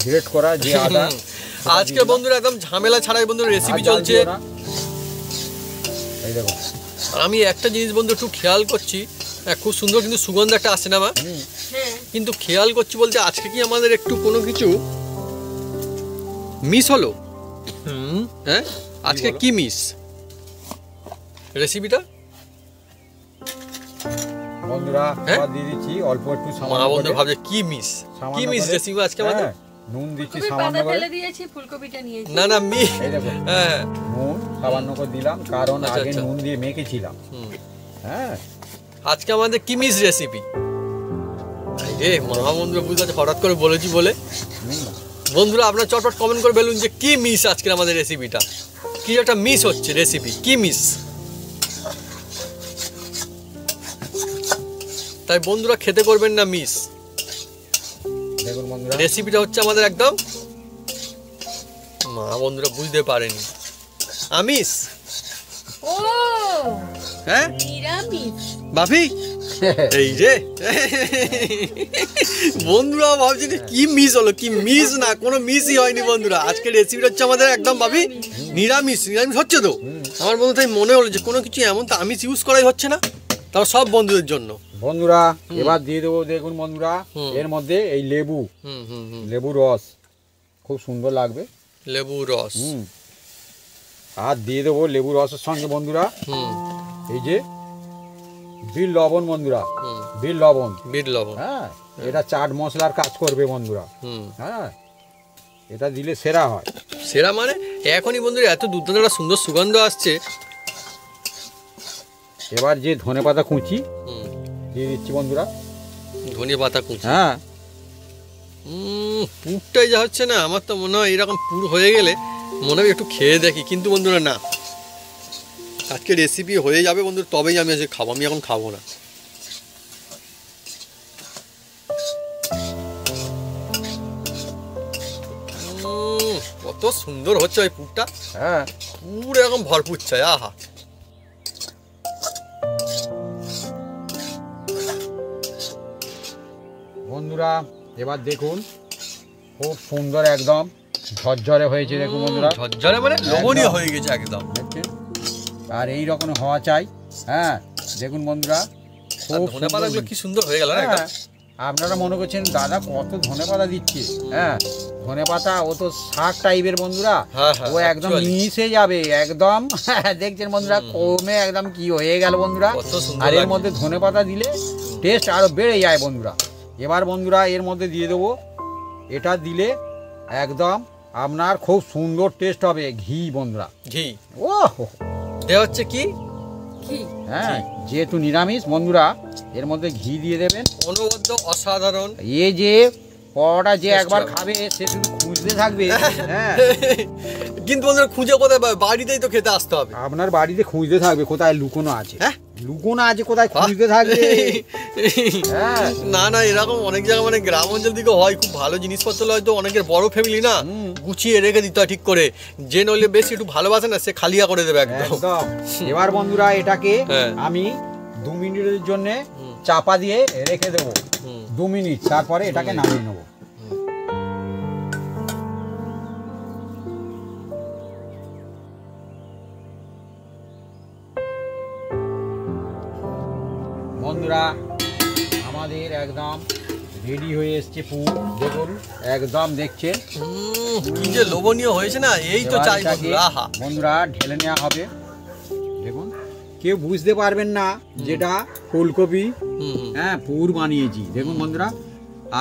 গ্রেট করা যে আদা। আজকে বন্ধুরা একদম ঝামেলা ছাড়াই বন্ধুরা রেসিপি চলছে। এই দেখুন, আর আমি একটা জিনিস বন্ধু একটু খেয়াল করছি, খুব সুন্দর কিন্তু সুগন্ধ একটা আসে না মা, কিন্তু খেয়াল করছি বলতে আজকে কি আমাদের একটু কোনো কিছু মিস হলো? হ্যাঁ, আজকে কি মিস রেসিপিটা বন্ধুরা? হ্যাঁ? আবার দিয়ে দিচ্ছি অল্প একটু মা সামান্য বন্ধু করে, ভাবছে কি মিস, কি মিস করে। রেসিপি আজকে আমাদের? হ্যাঁ, নুন দিচ্ছি ফুলকপির সামান্য পাতা করে। ফেলে দিয়েছি, ফুলকপিটা নিয়েছি। না না মি, এই দেখুন হ্যাঁ নুন সামান্য করে দিলাম, কারণ আচ্ছা, আগে আচ্ছা। নুন দিয়ে মেখেছিলাম। হ্যাঁ, আজকে আমাদের কি মিস রেসিপি রে মা বন্ধুরা, বুঝতে পারছি হঠাৎ করে বলেছি বলে। বন্ধুরা আপনারা চটপট কমেন্ট করে বলুন যে কি মিস আজকের আমাদের রেসিপিটা, কি একটা মিস হচ্ছে রেসিপি, কি মিস। তাই বন্ধুরা খেতে করবেন না মিস, দেখুন বন্ধুরা রেসিপিটা হচ্ছে আমাদের একদম, মা বন্ধুরা বুঝতে পারেনি আমিষ। ও হ্যাঁ নিরামিষ। বাপি এই যে বন্ধুরা ভাবছি যে কি মিস হলো, কি মিস না, কোনো মিসই হয়নি বন্ধুরা। আজকে রেসিপিটা হচ্ছে আমাদের একদম ভাবি নিরামিষ, নিরামিষ হচ্ছে তো। আমার বন্ধু তাই মনে হলো যে কোনো কিছু এমন তো আমিষ ইউজ করাই হচ্ছে না, তাও সব বন্ধুদের জন্য। বন্ধুরা এবার দিয়ে দেবো দেখুন বন্ধুরা এর মধ্যে এই লেবু, লেবু রস খুব সুন্দর লাগবে, লেবু রস। আর দিয়ে দেবো লেবু রসের সঙ্গে বন্ধুরা এই যে বিট লবণ বন্ধুরা, বিট লবণ, বিট লবণ। হ্যাঁ, এটা চাট মশলার কাজ করবে বন্ধুরা। হ্যাঁ, এটা দিলে সেরা হয়। সেরা মানে এখনই বন্ধুরা এত দুর্দান্ত একটা সুন্দর সুগন্ধ আসছে। এবার যে ধনেপাতা কুচি দিয়ে দিচ্ছি বন্ধুরা। ধনিয়া পাতা কুচি। হ্যাঁ, পুরটাই যা হচ্ছে না, আমার তো মনে হয় এরকম পুর হয়ে গেলে মনে হয় একটু খেয়ে দেখি, কিন্তু বন্ধুরা না, আজকে রেসিপি হয়ে যাবে বন্ধুরা তবেই আমি আজকে খাবো, আমি এখন খাবো না। কত সুন্দর হচ্ছে ওই পুরটা, হ্যাঁ, পুরো এরকম ভরপুর চাই, আহা। বন্ধুরা এবার দেখুন খুব সুন্দর একদম ঝরঝরে হয়েছে দেখুন বন্ধুরা, ঝরঝরে মানে লবণীয় হয়ে গেছে একদম। দেখছেন? আর এই রকম হওয়া চাই। হ্যাঁ দেখুন বন্ধুরা খুব ধনেপাতাগুলো কি সুন্দর হয়ে গেল না হ্যাঁ, আপনারা মনে করছেন দাদা কত ধনেপাতা দিচ্ছে। হ্যাঁ ধনেপাতা ও তো শাক টাইপের বন্ধুরা, হ্যাঁ, হ্যাঁ, ও একদম actually। মিশে যাবে একদম। দেখছেন বন্ধুরা কমে একদম কি হয়ে গেল বন্ধুরা। কত সুন্দর আর এর লাগে। মধ্যে ধনেপাতা দিলে টেস্ট আরো বেড়ে যায় বন্ধুরা। এবার বন্ধুরা এর মধ্যে দিয়ে দেবো, এটা দিলে একদম আপনার খুব সুন্দর টেস্ট হবে ঘি বন্ধুরা। ঘি ও দেওয়া হচ্ছে কি? ঘি। হ্যাঁ যেহেতু নিরামিষ বন্ধুরা এর মধ্যে ঘি দিয়ে দেবেন। অনবদ্য অসাধারণ। এই যে পরোটা যে একবার খাবে সে শুধু খুঁজতে থাকবে। হ্যাঁ কিন্তু বন্ধুরা খুঁজে কোথায় পাবে? বাড়িতেই তো খেতে আসতে হবে। আপনার বাড়িতে খুঁজতে থাকবে কোথায় লুকোনো আছে। হ্যাঁ? লুকোনো আছে কোথায় খুঁজতে থাকবে। হ্যাঁ না না, এরকম অনেক জায়গা মানে গ্রাম অঞ্চল দিকে হয়, খুব ভালো জিনিসপত্র হয়তো অনেকের বড় ফ্যামিলি না, গুছিয়ে রেখে দিতে হয় ঠিক করে। যে নইলে বেশি একটু ভালোবাসে না সে খালিয়া করে দেবে একদম। একদম। এবার বন্ধুরা এটাকে হ্যাঁ। আমি 2 মিনিটের জন্য চাপা দিয়ে রেখে দেবো। 2 মিনিট তারপরে এটাকে নামিয়ে নেবো। বন্ধুরা আমাদের একদম রেডি হয়ে এসছে পুর দেখুন একদম দেখছেন কি যে লোভনীয় হয়েছে না, এই তো এবার চাই এটাকে বন্ধুরা। আহা, বন্ধুরা ঢেলে নেওয়া হবে। দেখুন কেউ বুঝতে পারবেন না যেটা ফুলকপি হ্যাঁ পুর বানিয়েছি দেখুন বন্ধুরা।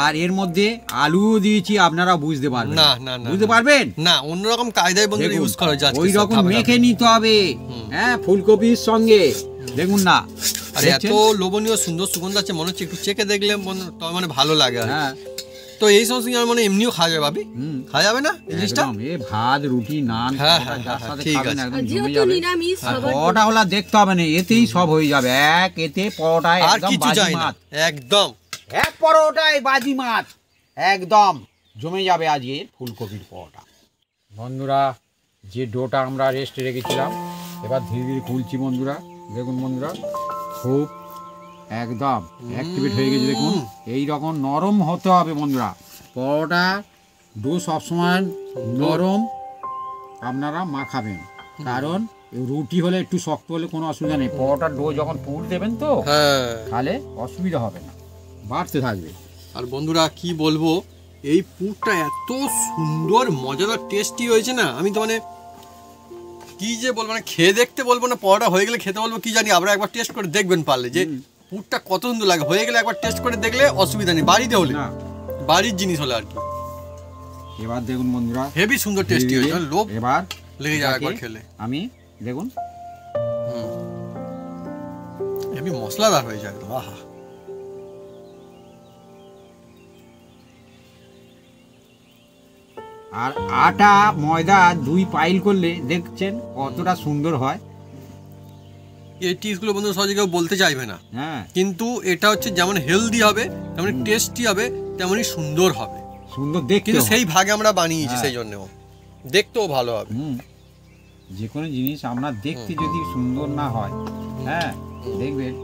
আর এর মধ্যে আলুও দিয়েছি, আপনারা বুঝতে পারবেন না না না, বুঝতে পারবেন না অন্যরকম কায়দায় বন্ধুরা দেখুন, ইউজ করা যাচ্ছে। ওই রকম মেখে নিতে হবে হ্যাঁ ফুলকপির সঙ্গে দেখুন না। আর এত লোভনীয় সুন্দর সুগন্ধ আছে, মনে হচ্ছে একটু চেখে দেখলে তো মানে ভালো লাগে। হ্যাঁ তো এই সমস্ত আমার মানে এমনিও খাওয়া যাবে ভাবি, খাওয়া যাবে না এই জিনিসটা? একদম এ ভাত রুটি নান হ্যাঁ, যার হ্যাঁ, সাথে ঠিক খাবেন আছে। একদম আর জমে যেহেতু যাবে। নিরামিষ সবার পরোটা হলা দেখতে হবে না, এতেই সব হয়ে যাবে। এতে পরোটায় আর একদম কিছু চাই না, বাজিমাত। একদম। এক পরোটায় বাজিমাত একদম জমে যাবে আজকে ফুলকপির পরোটা। বন্ধুরা যে ডোটা আমরা রেস্টে রেখেছিলাম এবার ধীরে ধীরে খুলছি বন্ধুরা। দেখুন বন্ধুরা খুব একদম অ্যাক্টিভেট হয়ে গেছে দেখুন। এই রকম নরম হতে হবে বন্ধুরা। পরোটা ডো সবসময় নরম আপনারা মাখাবেন, কারণ রুটি হলে একটু শক্ত হলে কোনো অসুবিধা নেই। পরোটার ডো যখন পুর দেবেন তো হ্যাঁ। তাহলে অসুবিধা হবে না, বাড়তে থাকবে। আর বন্ধুরা কি বলবো, এই পুরটা এত সুন্দর মজাদার টেস্টি হয়েছে না, আমি তো মানে কি যে বলবো, মানে খেয়ে দেখতে বলবো না, পরোটা হয়ে গেলে খেতে বলবো কি জানি, আপনারা একবার টেস্ট করে দেখবেন পারলে যে পুরটা কত সুন্দর লাগে। হয়ে গেলে একবার টেস্ট করে দেখলে অসুবিধা নেই, বাড়িতে হলে না বাড়ির জিনিস হলে আর কি। এবার দেখুন বন্ধুরা হেভি সুন্দর টেস্টি হয়েছে, মানে লোভ এবার লেগে যায় একবার এটাকে খেলে। আমি দেখুন হেভি মশলাদার হয়ে যায় একদম। আহা, আর আটা ময়দা 2 পাইল করলে দেখছেন কতটা সুন্দর হয়। এই টিপসগুলো বন্ধু সহজে কেউ বলতে চাইবে না, হ্যাঁ কিন্তু এটা হচ্ছে যেমন হেলদি হবে তেমনি টেস্টি হবে তেমনি সুন্দর হবে। সুন্দর দেখতে কিন্তু হয়। সেই ভাগে আমরা বানিয়েছি, হ্যাঁ। সেই জন্যও দেখতেও ভালো হবে। যে কোনো জিনিস আপনার দেখতে যদি সুন্দর না হয় হ্যাঁ দেখবেন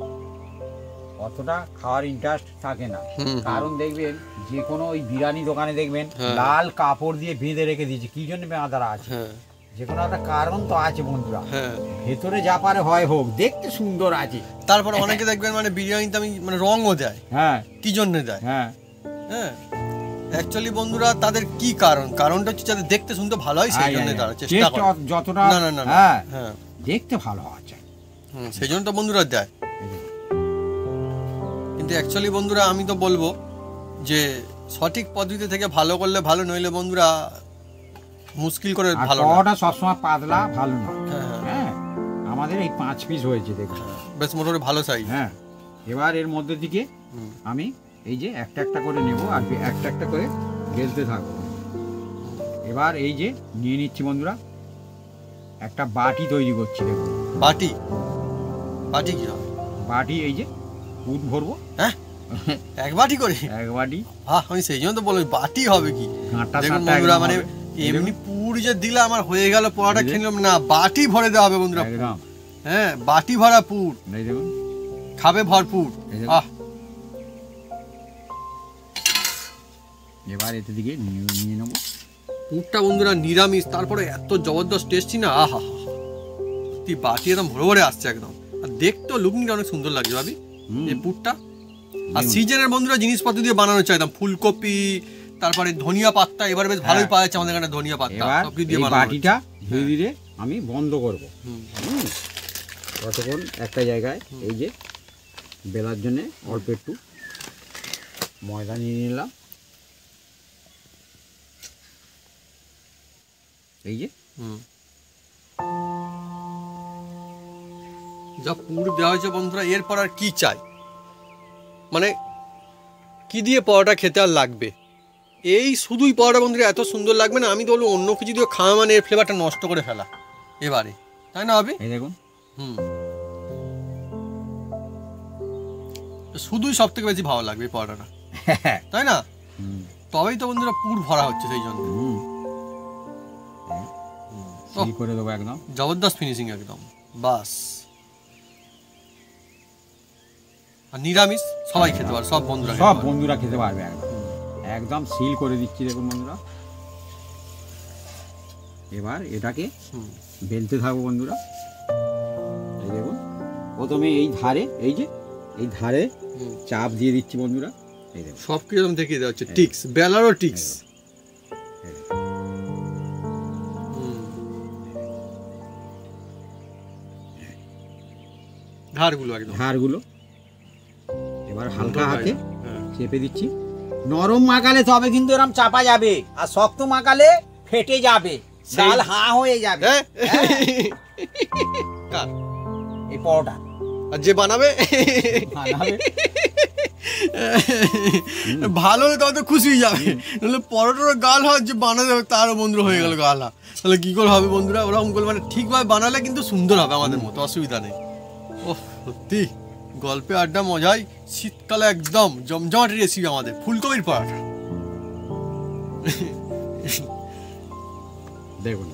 অতটা খাওয়ার ইন্টারেস্ট থাকে না। কারণ দেখবেন যে কোনো ওই বিরিয়ানি দোকানে দেখবেন হ্যাঁ। লাল কাপড় দিয়ে বেঁধে রেখে দিয়েছে, কি জন্য বাঁধা আছে? হ্যাঁ যে কোনো একটা কারণ তো আছে বন্ধুরা। হ্যাঁ। ভেতরে যা পারে হয় হোক, দেখতে সুন্দর আছে। তারপরে অনেকে দেখবেন মানে বিরিয়ানিতে আমি মানে রঙও দেয়, হ্যাঁ কি জন্য দেয়? হ্যাঁ হ্যাঁ অ্যাকচুয়ালি বন্ধুরা তাদের কি কারণটা হচ্ছে যাতে দেখতে শুনতে ভালো হয়, সেই জন্য তারা চেষ্টা টেস্ট করে। যতটা না না না না, হ্যাঁ হ্যাঁ দেখতে ভালো হওয়া চাই। সেই জন্য তো বন্ধুরা দেয়। কিন্তু অ্যাকচুয়ালি বন্ধুরা আমি তো বলবো যে সঠিক পদ্ধতি থেকে ভালো করলে ভালো, নইলে বন্ধুরা মুশকিল করে আর ভালো না। পরোটা সবসময় পাতলা ভালো না। হ্যাঁ, হ্যাঁ। হ্যাঁ আমাদের এই 5 পিস হয়েছে দেখুন। বেশ মোটামুটি ভালো সাইজ। হ্যাঁ এবার এর মধ্যে থেকে আমি এই যে একটা একটা করে নেব আর একটা একটা করে গেলতে থাকবো। এবার এই যে নিয়ে নিচ্ছি বন্ধুরা, একটা বাটি তৈরি করছি দেখুন। বাটি বাটি কি হবে? বাটি এই যে পুর ভরবো, হ্যাঁ এক বাটি করে? এক বাটি। হ্যাঁ আমি সেই জন্য তো বলবো বাটি হবে কি। কাঁটা দেখুন সাঁটা বন্ধুরা একদম মানে হবে। এমনি পুর যে দিলে আমার হয়ে গেল পরোটা খেয়ে নিলাম না, বাটি ভরে দেওয়া হবে বন্ধুরা। একদম হ্যাঁ বাটি ভরা পুর, এই দেখুন খাবে ভরপুর। এই যে। আহ এবার এতে দিকে নিয়ে নেবো। পুরটা বন্ধুরা নিরামিষ, তারপরে এত জবরদস্ত টেস্টি না, আহা তুই বাটি একদম ভরে ভরে আসছে একদম। আর দেখতেও লুকনিটা অনেক সুন্দর লাগছে ভাবি এই পুরটা। আর সিজনের বন্ধুরা জিনিসপত্র দিয়ে বানানো চাই, ফুলকপি, তারপরে ধনিয়া পাতা, এবার বেশ ভালোই পাওয়া যাচ্ছে আমাদের এখানে ধনিয়া পাতা, সবকিছু দিয়ে বানানো। বাটিটা ধীরে ধীরে আমি বন্ধ করবো ততক্ষণ একটা জায়গায় এই যে বেলার জন্য অল্প একটু ময়দা নিয়ে নিলাম। এই যে যা পুর দেওয়া হয়েছে বন্ধুরা, এরপর আর কি চাই, মানে কি দিয়ে পরোটা খেতে আর লাগবে? এই শুধুই পরোটা বন্ধুরা এত সুন্দর লাগবে না, আমি তো বলবো অন্য কিছু দিয়ে খাওয়া মানে এর ফ্লেভারটা নষ্ট করে ফেলা এবারে, তাই না হবে? এই দেখুন শুধুই সব থেকে বেশি ভালো লাগবে পরোটাটা, তাই না? তবেই তো বন্ধুরা পুর ভরা হচ্ছে, সেই জন্য করে দেবো একদম জবরদস্ত ফিনিশিং একদম, বাস। আর নিরামিষ সবাই খেতে পারে, সব বন্ধুরা খেতে পারবে একদম একদম সিল করে দিচ্ছি। দেখুন বন্ধুরা, এবার এটাকে বেলতে থাকবো বন্ধুরা। এই দেখুন প্রথমে এই ধারে, এই ধারে চাপ দিয়ে দিচ্ছি বন্ধুরা। এই দেখুন সব কিছু দেখিয়ে দেওয়া হচ্ছে, টিক্স, বেলারও টিক্স। ধারগুলো এবার হালকা হাতে চেপে দিচ্ছি। নরম মাখালে তবে কিন্তু এরকম চাপা যাবে, আর শক্ত মাখালে ফেটে যাবে, ডাল হাঁ হয়ে যাবে। এই পরোটা আর যে বানাবে ভালো হলে তবে তো খুশি হয়ে যাবে, নাহলে পরোটার গাল হয়, যে বানাতে হবে তারও বন্ধুরা হয়ে গেল গালা, তাহলে কি করে হবে বন্ধুরা? ওরকম করে মানে ঠিকভাবে বানালে কিন্তু সুন্দর হবে, আমাদের মতো অসুবিধা নেই। ও সত্যি গল্পে আড্ডা মজাই, শীতকালে একদম জমজমাট রেসিপি আমাদের ফুলকপির পরোটা। দেখুন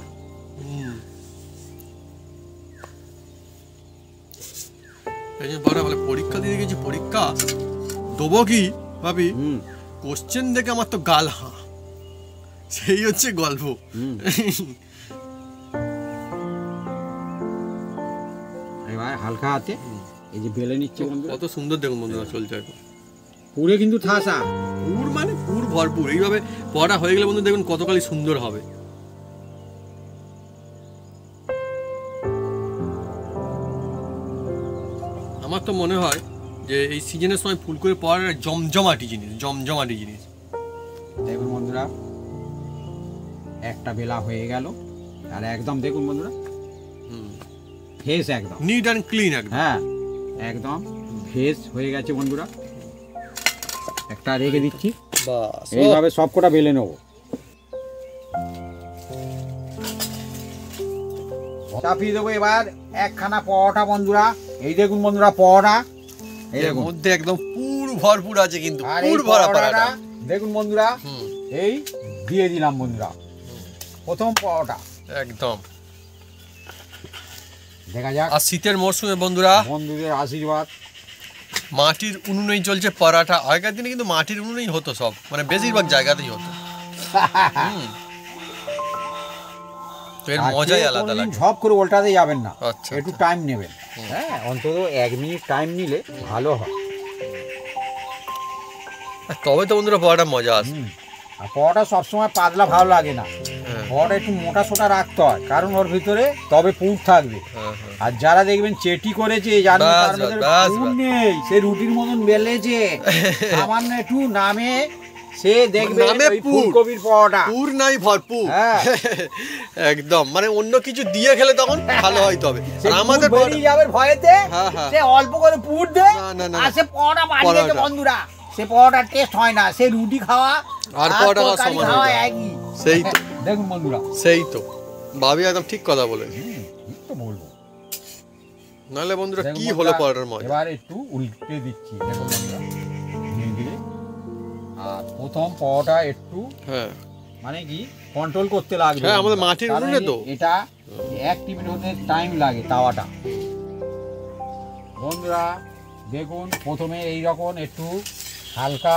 পরীক্ষা দিয়ে গেছি, পরীক্ষা দেবো কি ভাবি, কোশ্চেন দেখে আমার তো গাল হাঁ, সেই হচ্ছে গল্প। এবার হালকা হাতে এই যে বেলে নিচ্ছে বন্ধুরা, কত সুন্দর দেখুন বন্ধুরা চলছে এখন। পুরে কিন্তু ঠাসা, পুর মানে পুর ভরপুর। এইভাবে পরোটা হয়ে গেলে বন্ধু দেখুন কতকালই সুন্দর হবে। আমার তো মনে হয় যে এই সিজনের সময় ফুলকপি পরোটা জমজমাটি জিনিস। দেখুন বন্ধুরা একটা বেলা হয়ে গেল, আর একদম দেখুন বন্ধুরা ফ্রেশ, একদম নিট অ্যান্ড ক্লিন একদম। হ্যাঁ একদম ফ্রেশ হয়ে গেছে বন্ধুরা। একটা রেখে দিচ্ছি, বাস এইভাবে সবকটা বেলে নেবো। চাপিয়ে দেবো এবার একখানা পরোটা বন্ধুরা। এই দেখুন বন্ধুরা পরোটা, এই দেখুন মধ্যে একদম পুর ভরপুর আছে, কিন্তু পুর ভরা পরোটা দেখুন বন্ধুরা। এই দিয়ে দিলাম বন্ধুরা প্রথম পরোটা, একদম দেখা যাক। আর শীতের মরশুমে বন্ধুরা বন্ধুদের আশীর্বাদ, মাটির উনুনেই চলছে পরোটা। আগেকার দিনে কিন্তু মাটির উনুনেই হতো সব, মানে বেশিরভাগ জায়গাতেই হতো। এর মজাই আলাদা লাগে। সব করে উল্টাতে যাবেন না, আচ্ছা, একটু টাইম নেবেন। হ্যাঁ অন্তত 1 মিনিট টাইম নিলে ভালো হয়, তবে তো বন্ধুরা পরোটা মজা আসে। আর পরোটা সবসময় পাতলা ভালো লাগে না, পরোটা একটু মোটা সোটা রাখতে হয়, কারণ ওর ভিতরে তবে পুর থাকবে। আর যারা দেখবেন চেটি করেছে জানেন তার মধ্যে পুর নেই, সে রুটির মতন বেলেছে, সামান্য একটু নামে সে দেখবে ফুলকপির পরোটা, পুর নাই ভরপুর। একদম মানে অন্য কিছু দিয়ে খেলে তখন ভালো হয়। তবে আমাদের বেরিয়ে যাবে ভয়েতে, সে অল্প করে পুর দেয় আর সে পরোটা বানিয়েছে বন্ধুরা, সে পরোটার টেস্ট হয় না, সে রুটি খাওয়া আর পরোটা খাওয়া একই। সেই তো দেখুন বন্ধুরা, সেই তো ভাবি একদম ঠিক কথা বলে তো বলবো। নাহলে বন্ধুরা কি হলো পরোটার মজা। এবার একটু উল্টে দিচ্ছি দেখুন বন্ধুরা ধীরে ধীরে। আর প্রথম পরোটা একটু মানে কি কন্ট্রোল করতে লাগবে। হ্যাঁ আমাদের মাটির উনুনে তো এটা 1 মিনিট হতে টাইম লাগে তাওয়াটা। বন্ধুরা দেখুন প্রথমে এই রকম একটু হালকা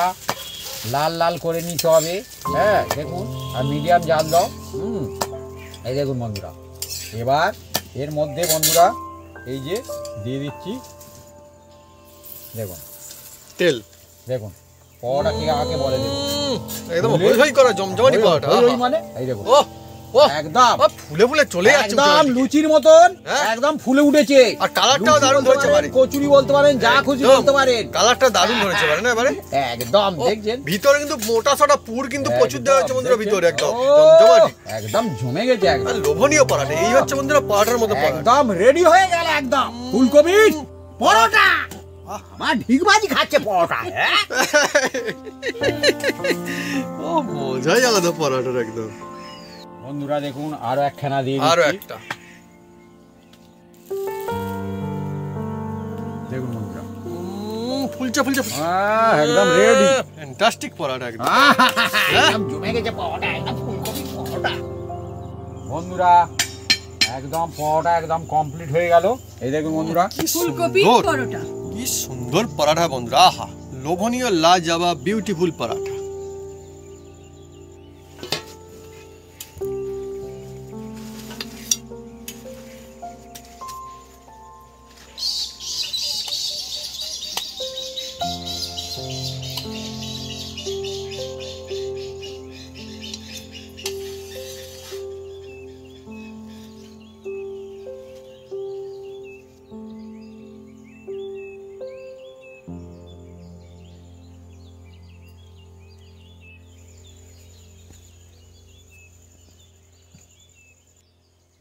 লাল লাল করে নিতে হবে। হ্যাঁ দেখুন, আর মিডিয়াম জাল দাও। এই দেখুন বন্ধুরা, এবার এর মধ্যে বন্ধুরা এই যে দিয়ে দিচ্ছি দেখুন তেল। দেখুন পরোটা কি আগে বলে দেখুন, একদম হই হই করা জমজমাটি পরোটা। ওই মানে এই দেখুন ওহ ওহ, একদম ফুলে ফুলে চলে যাচ্ছে একদম লুচির মতন, হ্যাঁ? একদম ফুলে উঠেছে। আর কালারটাও লুচি দারুণ বলতে ধরেছে পারেন, বাড়ি। কচুরি বলতে পারেন, যা খুশি একদম। বলতে পারেন। কালারটা দারুণ ধরেছে বাড়ি না এবারে। একদম ও, দেখছেন ভিতরে কিন্তু মোটা সোটা পুর কিন্তু প্রচুর দেওয়া হচ্ছে বন্ধুরা, দেখছেন? ভিতরে একদম ও, জমজমাটি একদম জমে গেছে আর একদম। লোভনীয় পরাটা। এই হচ্ছে বন্ধুরা পরাটার মতো পরাটা। একদম রেডি হয়ে গেল একদম ফুলকপি পরোটা। মা ঢিকবাজি খাচ্ছে পরোটা। হ্যাঁ? ও মজাই আলাদা পরাটার একদম। বন্ধুরা দেখুন আরো একখানা দিয়ে আরো দিচ্ছি। একটা দেখুন বন্ধুরা ফুলছে ফুলছে একদম রেডি, ফ্যান্টাস্টিক পরাটা একদম। একদম জমে গেছে পরোটা, একদম ফুলকপি পরোটা। বন্ধুরা একদম পরোটা একদম কমপ্লিট হয়ে গেল। এই দেখুন বন্ধুরা কি ফুলকপি সুন্দর, পরোটা। কি সুন্দর পরাঠা বন্ধুরা। আহা, লোভনীয় লাজবাব বিউটিফুল পরাঠা।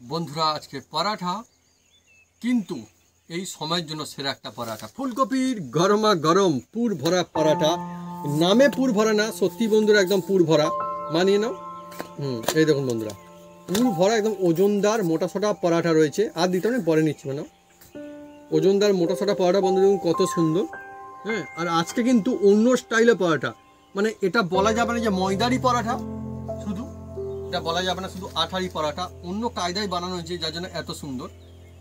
বন্ধুরা আজকে পরাঠা কিন্তু এই সময়ের জন্য সেরা একটা পরাঠা, ফুলকপির গরমা গরম পুর ভরা পরাঠা। নামে পুর ভরা না, সত্যি বন্ধুরা একদম পুর ভরা, মানিয়ে নাও। এই দেখুন বন্ধুরা, পুর ভরা একদম ওজনদার মোটা সোটা পরাঠা রয়েছে। আর দিতে না, পরে নিচ্ছি না, ওজনদার মোটা সোটা পরাঠা বন্ধুরা দেখুন কত সুন্দর। হ্যাঁ, আর আজকে কিন্তু অন্য স্টাইলে পরাঠা, মানে এটা বলা যাবে না যে ময়দারি পরাঠা শুধু, এটা বলা যাবে না শুধু আঠারি পরাঠা, অন্য কায়দায় বানানো হয়েছে যার জন্য এত সুন্দর।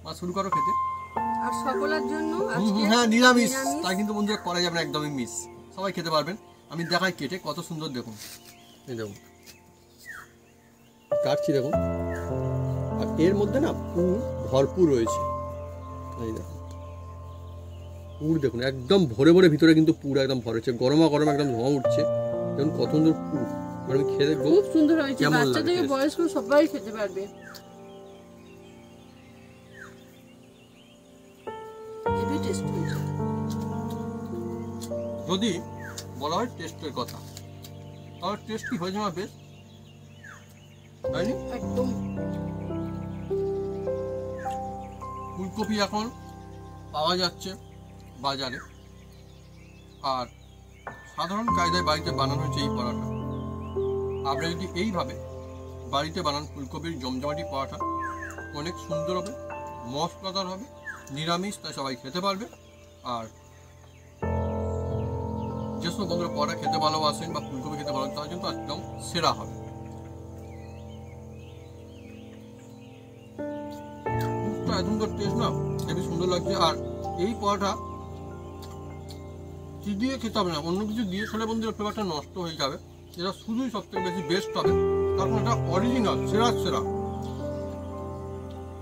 মা শুরু করো খেতে। আর সকলের জন্য আজকে হ্যাঁ নিরামিষ, তাই কিন্তু বন্ধুরা করা যাবে না, একদমই মিস, সবাই খেতে পারবেন। আমি দেখাই কেটে কত সুন্দর দেখুন, এই দেখুন কাটছি দেখুন। আর এর মধ্যে না পুর ভরপুর রয়েছে, এই দেখুন পুর দেখুন একদম ভরে ভরে, ভিতরে কিন্তু পুর একদম ভরেছে, গরমা গরম একদম ধোঁয়া উঠছে। দেখুন কত সুন্দর পুর। এবার আমি খেয়ে দেখবো খুব সুন্দর হয়েছে, কেমন বাচ্চা লাগে থেকে taste? বয়স্ক সবাই খেতে পারবে। হেভি টেস্ট হয়েছে। যদি বলা হয় টেস্টের কথা, তাহলে টেস্ট কি হয়েছে আমার বেশ, তাই একদম ফুলকপি এখন পাওয়া যাচ্ছে বাজারে, আর সাধারণ কায়দায় বাড়িতে বানানো হয়েছে এই পরোটা। আপনি যদি এইভাবে বাড়িতে বানান ফুলকপির জমজমাটি পরোটা, অনেক সুন্দর হবে, মশলাদার হবে, নিরামিষ, তাই সবাই খেতে পারবে। আর যেসব বন্ধুরা পরোটা খেতে ভালোবাসেন বা ফুলকপি খেতে ভালোবাসেন তার জন্য একদম সেরা হবে। এখনকার টেস্ট না হেবি সুন্দর লাগছে। আর এই পরোটা কি দিয়ে খেতে হবে না, অন্য কিছু দিয়ে খেলে বন্ধুরা ফ্লেভারটা নষ্ট হয়ে যাবে। এটা শুধুই সব থেকে বেশি বেস্ট হবে, কারণ এটা অরিজিনাল সেরা সেরা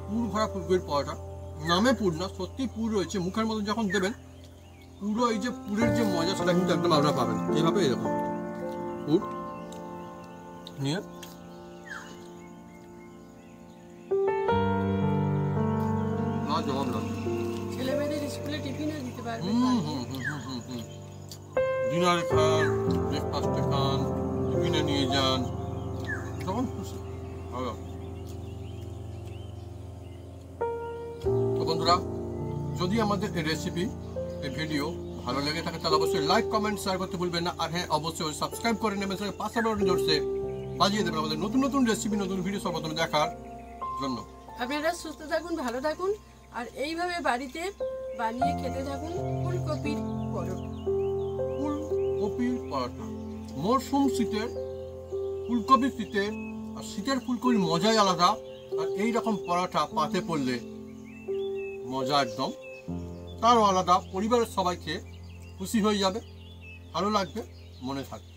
পুর ভরা ফুলকপির পরোটা। নামে পুর না, সত্যি পুর রয়েছে, মুখের মধ্যে যখন দেবেন পুরো এই যে পুরের যে মজা সেটা কিন্তু একদম আপনারা পাবেন। এইভাবে এরকম পুর নিয়ে না জবাব লাগবে। ছেলে মেয়েদের স্কুলে টিফিনে দিতে পারবে। ডিনারে খান, ব্রেকফাস্টে খান, টিফিনে নিয়ে যান, তখন খুশি ভালো। তো বন্ধুরা, যদি আমাদের এই রেসিপি, এই ভিডিও ভালো লেগে থাকে তাহলে অবশ্যই লাইক কমেন্ট শেয়ার করতে ভুলবেন না। আর হ্যাঁ, অবশ্যই সাবস্ক্রাইব করে নেবেন, সঙ্গে পাশে বাটন জোরসে বাজিয়ে দেবেন আমাদের নতুন নতুন রেসিপি, নতুন ভিডিও সর্বপ্রথমে দেখার জন্য। আপনারা সুস্থ থাকুন, ভালো থাকুন, আর এইভাবে বাড়িতে বানিয়ে খেতে থাকুন ফুলকপির পরোটা। ফুলকপির পরোটা, মরশুম শীতের ফুলকপি, শীতের আর শীতের ফুলকপির মজাই আলাদা। আর এই রকম পরোটা পাতে পড়লে মজা একদম তারও আলাদা। পরিবারের সবাই খেয়ে খুশি হয়ে যাবে, ভালো লাগবে, মনে থাকবে।